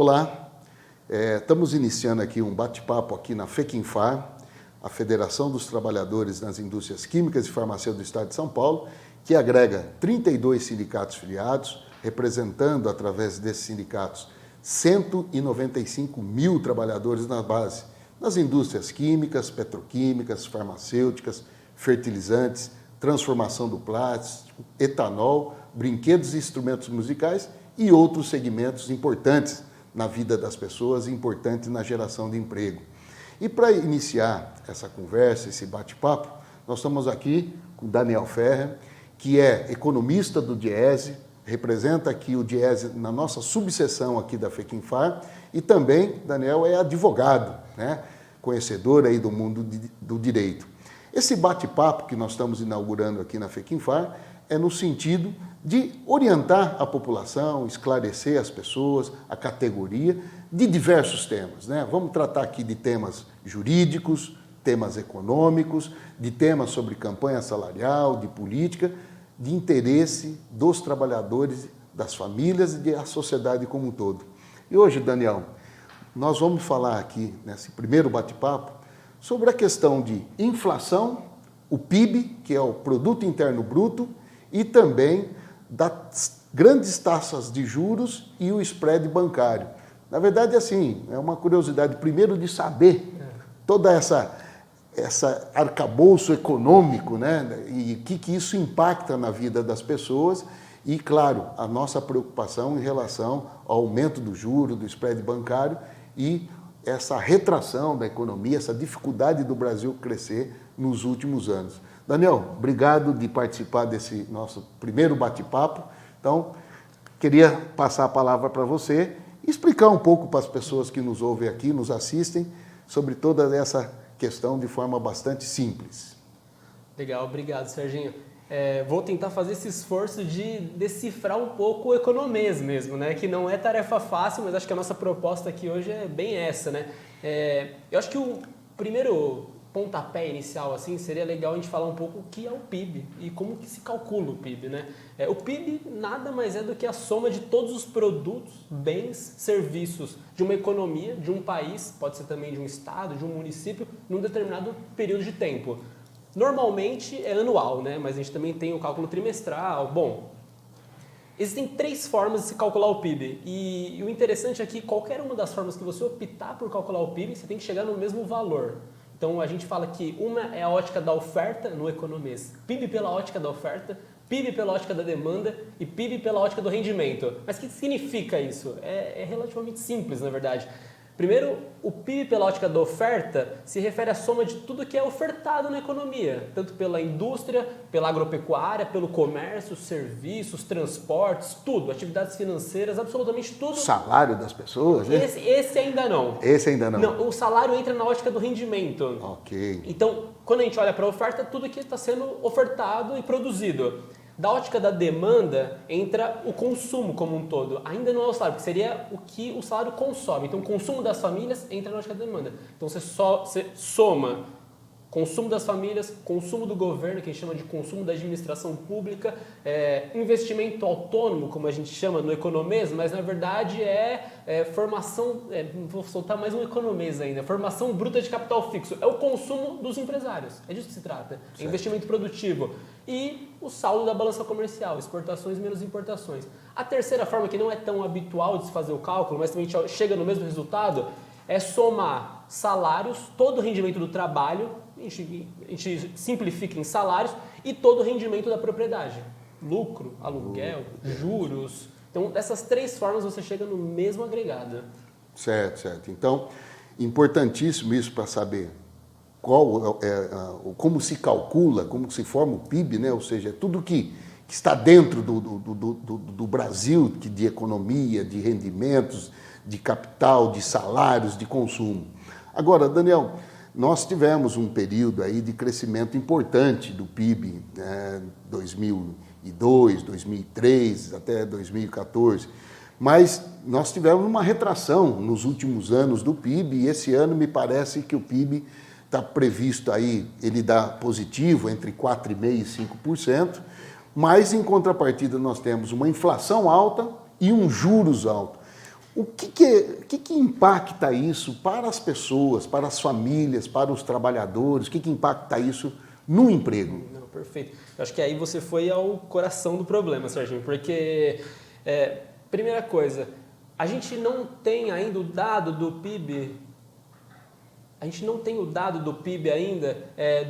Olá, estamos iniciando aqui um bate-papo aqui na FEQINFAR, a Federação dos Trabalhadores nas Indústrias Químicas e Farmacêuticas do Estado de São Paulo, que agrega 32 sindicatos filiados, representando, através desses sindicatos, 195 mil trabalhadores na base, nas indústrias químicas, petroquímicas, farmacêuticas, fertilizantes, transformação do plástico, etanol, brinquedos e instrumentos musicais e outros segmentos importantes na vida das pessoas e importantes na geração de emprego. E para iniciar essa conversa, esse bate-papo, nós estamos aqui com Daniel Ferrer, que é economista do Diese, representa aqui o Diese na nossa subseção aqui da FEQINFAR, e também, Daniel, é advogado, né? Conhecedor aí do mundo do direito. Esse bate-papo que nós estamos inaugurando aqui na FEQINFAR é no sentido de orientar a população, esclarecer as pessoas, a categoria, de diversos temas, né? Vamos tratar aqui de temas jurídicos, temas econômicos, de temas sobre campanha salarial, de política, de interesse dos trabalhadores, das famílias e da sociedade como um todo. E hoje, Daniel, nós vamos falar aqui, nesse primeiro bate-papo, sobre a questão de inflação, o PIB, que é o Produto Interno Bruto, e também das grandes taxas de juros e o spread bancário. Na verdade, assim, é uma curiosidade, primeiro, de saber toda essa arcabouço econômico, né? E o que isso impacta na vida das pessoas e, claro, a nossa preocupação em relação ao aumento do juro, do spread bancário e essa retração da economia, essa dificuldade do Brasil crescer nos últimos anos. Daniel, obrigado de participar desse nosso primeiro bate-papo. Então, queria passar a palavra para você e explicar um pouco para as pessoas que nos ouvem aqui, nos assistem, sobre toda essa questão de forma bastante simples. Legal, obrigado, Serginho. Vou tentar fazer esse esforço de decifrar um pouco o economês mesmo, né? Que não é tarefa fácil, mas acho que a nossa proposta aqui hoje é bem essa, né? Eu acho que o primeiro pontapé inicial assim seria legal a gente falar um pouco o que é o PIB e como que se calcula o PIB, né? O PIB nada mais é do que a soma de todos os produtos, bens, serviços de uma economia, de um país, pode ser também de um estado, de um município, num determinado período de tempo. Normalmente é anual, né? Mas a gente também tem o cálculo trimestral. Bom, existem 3 formas de se calcular o PIB e o interessante é que qualquer uma das formas que você optar por calcular o PIB, você tem que chegar no mesmo valor. Então a gente fala que uma é a ótica da oferta no economês, PIB pela ótica da oferta, PIB pela ótica da demanda e PIB pela ótica do rendimento. Mas o que significa isso? É relativamente simples, na verdade. Primeiro, o PIB pela ótica da oferta se refere à soma de tudo que é ofertado na economia, tanto pela indústria, pela agropecuária, pelo comércio, serviços, transportes, tudo, atividades financeiras, absolutamente tudo. Salário das pessoas, né? Esse ainda não. Esse ainda não. Não, o salário entra na ótica do rendimento. Ok. Então, quando a gente olha para a oferta, tudo que está sendo ofertado e produzido. Da ótica da demanda, entra o consumo como um todo. Ainda não é o salário, porque seria o que o salário consome. Então, o consumo das famílias entra na ótica da demanda. Então, você soma consumo das famílias, consumo do governo, que a gente chama de consumo da administração pública, investimento autônomo, como a gente chama no economês, mas na verdade formação, vou soltar mais um economês ainda, formação bruta de capital fixo, é o consumo dos empresários, é disso que se trata, é investimento produtivo. E o saldo da balança comercial, exportações menos importações. A terceira forma, que não é tão habitual de se fazer o cálculo, mas também a gente chega no mesmo resultado, é somar salários, todo o rendimento do trabalho, a gente simplifica em salários, e todo o rendimento da propriedade. Lucro, aluguel, juros. Então, dessas 3 formas você chega no mesmo agregado. Certo, certo. Então, importantíssimo isso para saber como se calcula, como se forma o PIB, né? Ou seja, tudo que está dentro do Brasil, de economia, de rendimentos, de capital, de salários, de consumo. Agora, Daniel, nós tivemos um período aí de crescimento importante do PIB, né? 2002, 2003, até 2014. Mas nós tivemos uma retração nos últimos anos do PIB e esse ano me parece que o PIB está previsto aí, ele dá positivo entre 4,5% e 5%, mas em contrapartida nós temos uma inflação alta e um juros alto. O que impacta isso para as pessoas, para as famílias, para os trabalhadores? O que impacta isso no emprego? Não, perfeito. Eu acho que aí você foi ao coração do problema, Serginho, porque, primeira coisa, a gente não tem ainda o dado do PIB. A gente não tem o dado do PIB ainda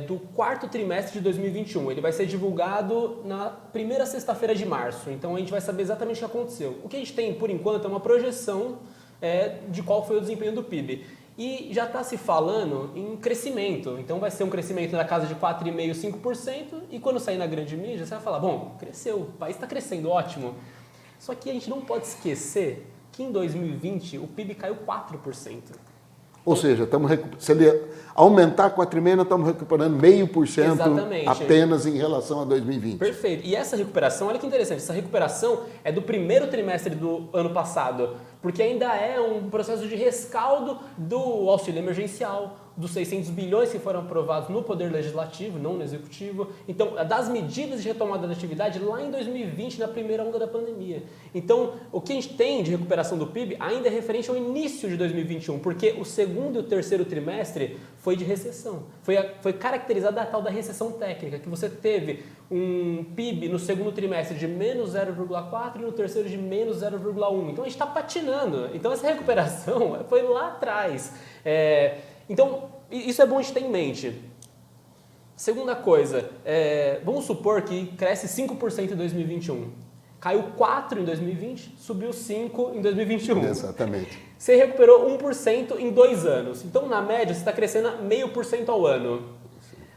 do quarto trimestre de 2021. Ele vai ser divulgado na primeira sexta-feira de março. Então a gente vai saber exatamente o que aconteceu. O que a gente tem, por enquanto, é uma projeção de qual foi o desempenho do PIB. E já está se falando em crescimento. Então vai ser um crescimento na casa de 4,5%, 5%. E quando sair na grande mídia, você vai falar, bom, cresceu, o país está crescendo, ótimo. Só que a gente não pode esquecer que em 2020 o PIB caiu 4%. Ou seja, se ele aumentar 4,5%, nós estamos recuperando 0,5% apenas em relação a 2020. Perfeito. E essa recuperação, olha que interessante, essa recuperação é do primeiro trimestre do ano passado, porque ainda é um processo de rescaldo do auxílio emergencial, dos 600 bilhões que foram aprovados no Poder Legislativo, não no Executivo. Então, das medidas de retomada da atividade lá em 2020, na primeira onda da pandemia. Então, o que a gente tem de recuperação do PIB ainda é referente ao início de 2021, porque o segundo e o terceiro trimestre foi de recessão. Foi caracterizada a tal da recessão técnica, que você teve um PIB no segundo trimestre de menos 0,4% e no terceiro de menos 0,1%. Então, a gente está patinando. Então, essa recuperação foi lá atrás. Então, isso é bom a gente ter em mente. Segunda coisa, vamos supor que cresce 5% em 2021. Caiu 4% em 2020, subiu 5% em 2021. Exatamente. Você recuperou 1% em 2 anos. Então, na média, você está crescendo 0,5% ao ano.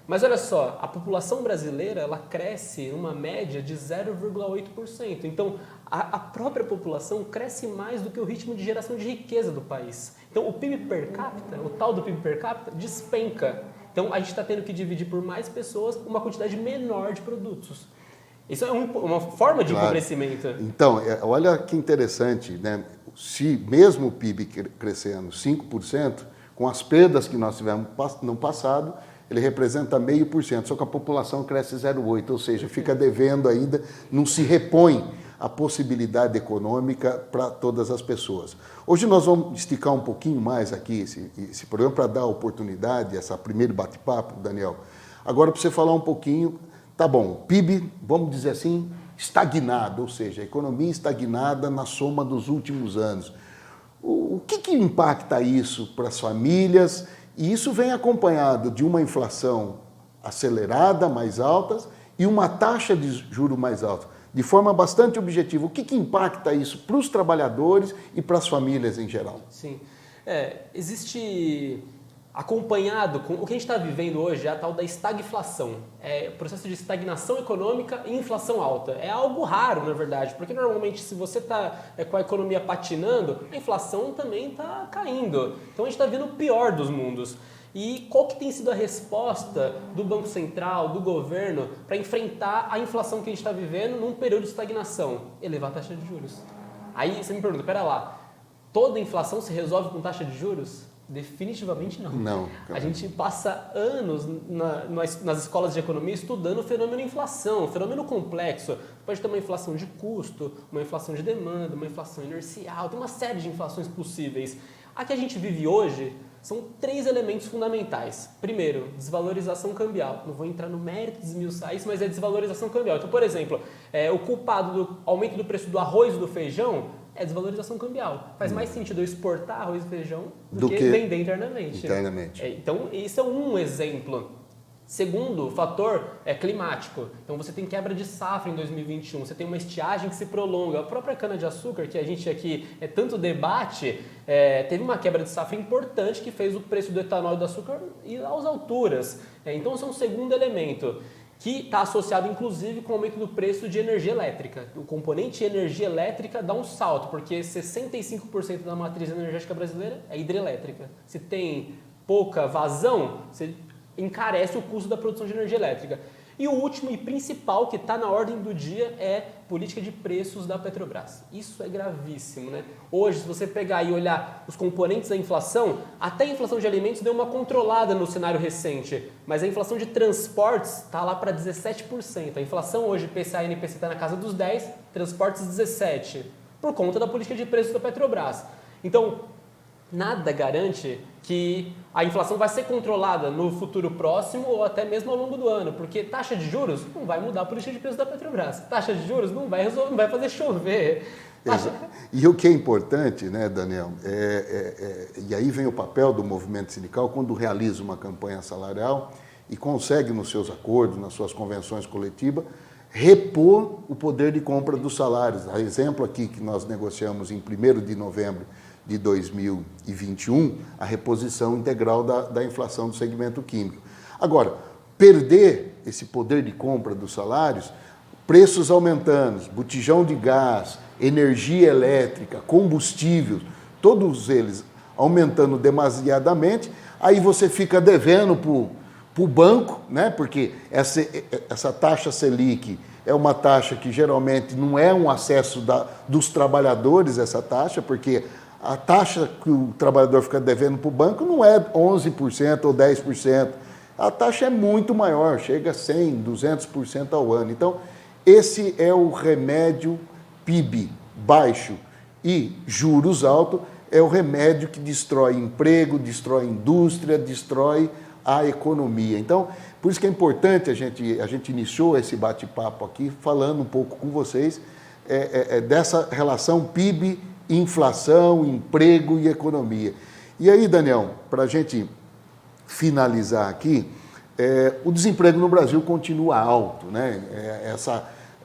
Mas olha só, a população brasileira ela cresce uma média de 0,8%. Então, a própria população cresce mais do que o ritmo de geração de riqueza do país. Então, o PIB per capita, o tal do PIB per capita, despenca. Então, a gente está tendo que dividir por mais pessoas uma quantidade menor de produtos. Isso é uma forma de empobrecimento. Então, olha que interessante, né? Se mesmo o PIB crescendo 5%, com as perdas que nós tivemos no passado, ele representa 0,5%, só que a população cresce 0,8%, ou seja, fica devendo ainda, não se repõe a possibilidade econômica para todas as pessoas. Hoje nós vamos esticar um pouquinho mais aqui esse programa para dar a oportunidade, essa primeiro bate-papo, Daniel. Agora para você falar um pouquinho, tá bom, PIB, vamos dizer assim, estagnado, ou seja, a economia estagnada na soma dos últimos anos. O que impacta isso para as famílias? E isso vem acompanhado de uma inflação acelerada, mais alta, e uma taxa de juros mais alta. De forma bastante objetiva, o que impacta isso para os trabalhadores e para as famílias em geral? Sim. Existe, acompanhado com o que a gente está vivendo hoje, é a tal da estagflação. É o processo de estagnação econômica e inflação alta. É algo raro, na verdade, porque normalmente se você está com a economia patinando, a inflação também está caindo. Então a gente está vendo o pior dos mundos. E qual que tem sido a resposta do Banco Central, do governo, para enfrentar a inflação que a gente está vivendo num período de estagnação? Elevar a taxa de juros. Aí você me pergunta, pera lá, toda inflação se resolve com taxa de juros? Definitivamente não. Não. A gente passa anos nas escolas de economia estudando o fenômeno inflação, um fenômeno complexo. Pode ter uma inflação de custo, uma inflação de demanda, uma inflação inercial, tem uma série de inflações possíveis. A que a gente vive hoje são 3 elementos fundamentais. Primeiro, desvalorização cambial. Não vou entrar no mérito de esmiuçar isso, mas é desvalorização cambial. Então, por exemplo, o culpado do aumento do preço do arroz e do feijão é desvalorização cambial. Faz mais sentido eu exportar arroz e feijão do que vender internamente. Então, isso é um exemplo. Segundo fator é climático. Então você tem quebra de safra em 2021, você tem uma estiagem que se prolonga. A própria cana-de-açúcar, que a gente aqui tanto debate, teve uma quebra de safra importante que fez o preço do etanol e do açúcar ir às alturas. Então esse é um segundo elemento, que está associado inclusive com o aumento do preço de energia elétrica. O componente energia elétrica dá um salto, porque 65% da matriz energética brasileira é hidrelétrica. Se tem pouca vazão, você encarece o custo da produção de energia elétrica. E o último e principal que está na ordem do dia é política de preços da Petrobras. Isso é gravíssimo, né? Hoje, se você pegar e olhar os componentes da inflação, até a inflação de alimentos deu uma controlada no cenário recente, mas a inflação de transportes está lá para 17%. A inflação hoje, PCA e NPC, está na casa dos 10%, transportes 17%. por conta da política de preços da Petrobras. Então, nada garante que a inflação vai ser controlada no futuro próximo ou até mesmo ao longo do ano, porque taxa de juros não vai mudar a política de preços da Petrobras. Taxa de juros não vai fazer chover. E o que é importante, né, Daniel, e aí vem o papel do movimento sindical quando realiza uma campanha salarial e consegue nos seus acordos, nas suas convenções coletivas, repor o poder de compra dos salários. A exemplo aqui que nós negociamos em 1º de novembro de 2021, a reposição integral da inflação do segmento químico. Agora, perder esse poder de compra dos salários, preços aumentando, botijão de gás, energia elétrica, combustível, todos eles aumentando demasiadamente, aí você fica devendo para o banco, né? Porque essa taxa Selic é uma taxa que geralmente não é um acesso dos trabalhadores, essa taxa, porque a taxa que o trabalhador fica devendo para o banco não é 11% ou 10%. A taxa é muito maior, chega a 100%, 200% ao ano. Então, esse é o remédio. PIB baixo e juros altos é o remédio que destrói emprego, destrói indústria, destrói a economia. Então, por isso que é importante, a gente iniciou esse bate-papo aqui falando um pouco com vocês dessa relação PIB, inflação, emprego e economia. E aí, Daniel, para a gente finalizar aqui, o desemprego no Brasil continua alto, né?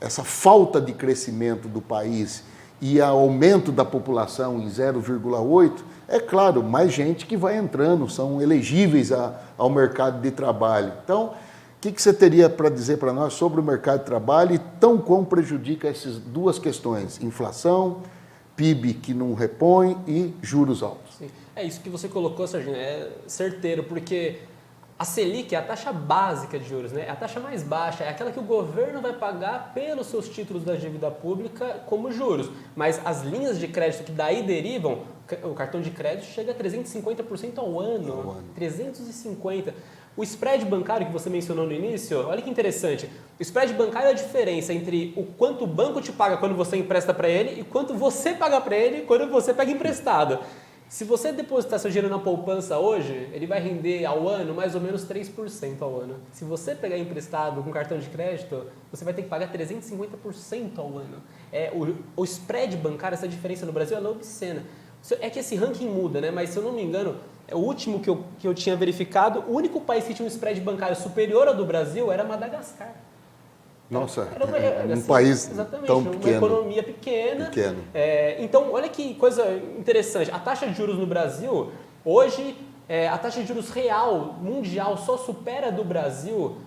Essa falta de crescimento do país e aumento da população em 0,8%, é claro, mais gente que vai entrando, são elegíveis ao mercado de trabalho. Então, o que você teria para dizer para nós sobre o mercado de trabalho e tão como prejudica essas duas questões, inflação, PIB que não repõe e juros altos? Sim. É isso que você colocou, Serginho, é certeiro, porque a Selic é a taxa básica de juros, né? É a taxa mais baixa, é aquela que o governo vai pagar pelos seus títulos da dívida pública como juros. Mas as linhas de crédito que daí derivam, o cartão de crédito chega a 350% ao ano. 350%. O spread bancário que você mencionou no início, olha que interessante. O spread bancário é a diferença entre o quanto o banco te paga quando você empresta para ele e quanto você paga para ele quando você pega emprestado. Se você depositar seu dinheiro na poupança hoje, ele vai render ao ano mais ou menos 3% ao ano. Se você pegar emprestado com cartão de crédito, você vai ter que pagar 350% ao ano. O spread bancário, essa diferença no Brasil, ela é obscena. É que esse ranking muda, né? Mas se eu não me engano, o último que eu tinha verificado, o único país que tinha um spread bancário superior ao do Brasil era Madagascar. Nossa, um país tão pequeno. Uma economia pequena. Então, olha que coisa interessante. A taxa de juros no Brasil, hoje, a taxa de juros real, mundial, só supera do Brasil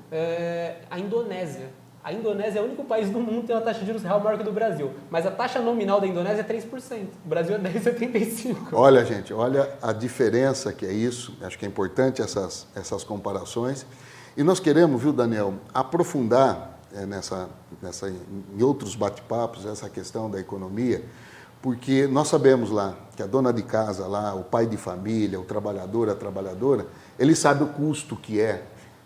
a Indonésia. A Indonésia é o único país do mundo que tem uma taxa de juros real maior que a do Brasil. Mas a taxa nominal da Indonésia é 3%. O Brasil é 10,75%. Olha, gente, olha a diferença que é isso. Acho que é importante essas comparações. E nós queremos, viu, Daniel, aprofundar em outros bate-papos essa questão da economia, porque nós sabemos lá que a dona de casa, lá, o pai de família, o trabalhador, a trabalhadora, ele sabe o custo que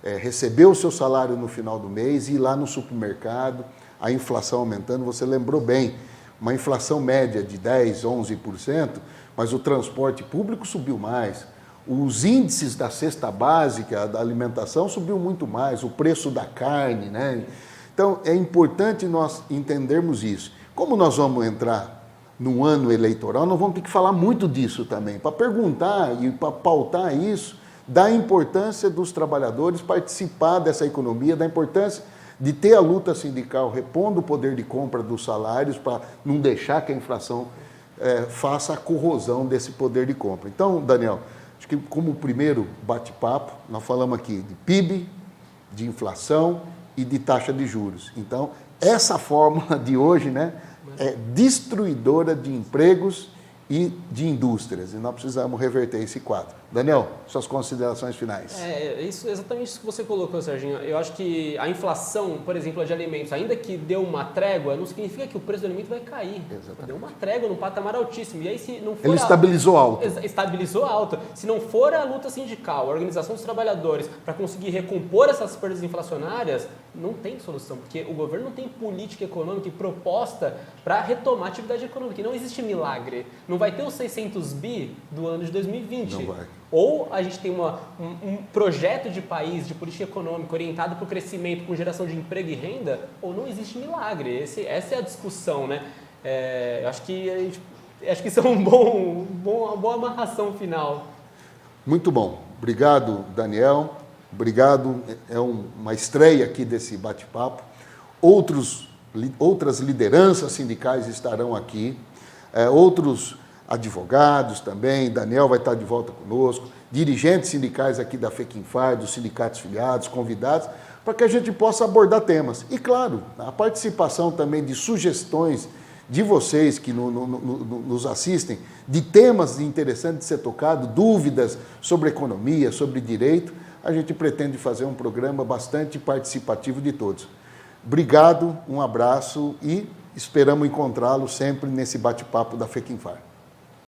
receber o seu salário no final do mês e ir lá no supermercado, a inflação aumentando, você lembrou bem, uma inflação média de 10%, 11%, mas o transporte público subiu mais, os índices da cesta básica, da alimentação subiu muito mais, o preço da carne, né? Então, é importante nós entendermos isso. Como nós vamos entrar num ano eleitoral, nós vamos ter que falar muito disso também, para perguntar e para pautar isso, da importância dos trabalhadores participar dessa economia, da importância de ter a luta sindical repondo o poder de compra dos salários para não deixar que a inflação faça a corrosão desse poder de compra. Então, Daniel, acho que como primeiro bate-papo, nós falamos aqui de PIB, de inflação e de taxa de juros. Então, essa fórmula de hoje, né, é destruidora de empregos e de indústrias. E nós precisamos reverter esse quadro. Daniel, suas considerações finais. Exatamente isso que você colocou, Serginho. Eu acho que a inflação, por exemplo, de alimentos, ainda que deu uma trégua, não significa que o preço do alimento vai cair. Exatamente. Deu uma trégua num patamar altíssimo. E aí, se não for Ele estabilizou alto. Estabilizou alto. Se não for a luta sindical, a organização dos trabalhadores, para conseguir recompor essas perdas inflacionárias, não tem solução, porque o governo não tem política econômica e proposta para retomar a atividade econômica. E não existe milagre. Não vai ter os 600 bi do ano de 2020. Não vai. Ou a gente tem um projeto de país, de política econômica orientado para o crescimento com geração de emprego e renda, ou não existe milagre. Essa é a discussão, né? Acho que isso é uma boa amarração final. Muito bom. Obrigado, Daniel. Obrigado. É uma estreia aqui desse bate-papo. Outras lideranças sindicais estarão aqui. Outros advogados também. Daniel vai estar de volta conosco. Dirigentes sindicais aqui da FECINFAR, dos sindicatos filiados, convidados, para que a gente possa abordar temas. E, claro, a participação também de sugestões de vocês que nos assistem, de temas interessantes de ser tocado, dúvidas sobre economia, sobre direito, a gente pretende fazer um programa bastante participativo de todos. Obrigado, um abraço e esperamos encontrá-lo sempre nesse bate-papo da FECINFAR.